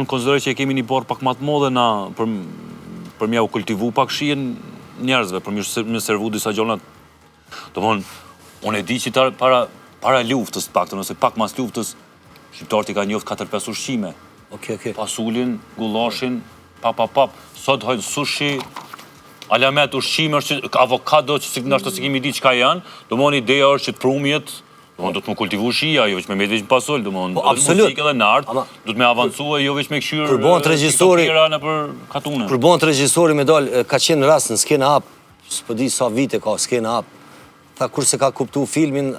unë konsideroj që e kemi një borë pak më të madhe na për mja u kultivu pak shijen njerëzve, për më servu disa gjonat. Domthon, unë e di që para luftës paktën, ose pak mas luftës, shqiptarët i ka njoft 4-5 ushqime. Pasulin, gullashin, sot hajnë sushi, alamet ushqime, avokado, që nështë të kemi di që ka janë, domthon ideja është që të prumjet, do të më kultivu shia, jo veç me veç në pasol, muzikë edhe në artë, do të me avancua, jo veç me këshyrë tiktokera në për katune. Kur bon të regjisori me dalë, ka qenë rast në skena hap, s'po di sa vite ka skena hap, tha kur se ka kuptu filmin,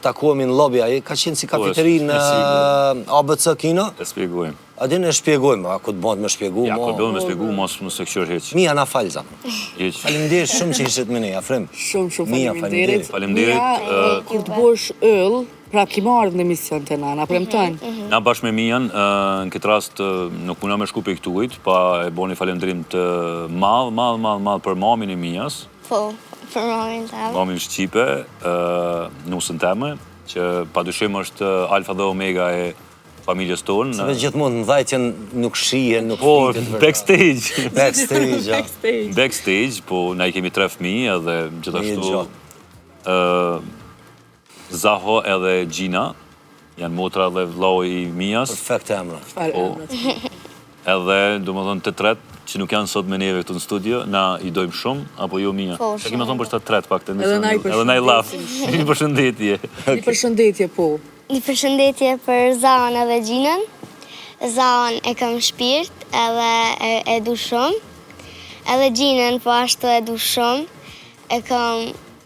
takohemi në lobby, ka qenë si kafeteri në ABC Kino. E spjegojmë. A din e shpjegojmë, a ku të bëndë me shpjegu, ja, ku të bëndë me shpjegu, mos se këshër heq. Mija na falë, zanë. Faleminderit shumë që ishtet me ne, Afrim. Shumë faleminderit. Faleminderit. Kur të bosh ëll, pra ki marrë në emision të na premtojnë. Na bashkë me Mijan, në këtë rast nuk muna me shku për i këtuit, pa e boni falendrim të madh për mamin e Mijas. Po, për mamin të amë. Mamin Shqipe, nusën teme, që pa dyshim është alfa dhe omega e familjes tonë. Se vetë gjithmonë në dhajtjen nuk shihen, nuk flitet. Po, backstage. Backstage, po na i kemi 3 fëmijë edhe gjithashtu Zaho edhe Gjina, janë motra dhe vllau i Mijas. Perfekt emra. Edhe, do më thonë, të tret, që nuk janë sot me neve këtu në studio, na i dojmë shumë, apo jo Mija? Që kemi thonë për shta tret pak të emision. Edhe na i laf. Një përshëndetje. Një përshëndetje, po. Një përshëndetje për Zahon edhe Gjinën. Zahon e kam shpirt edhe e du shumë. Edhe Gjinën po ashtu e du shumë. E kam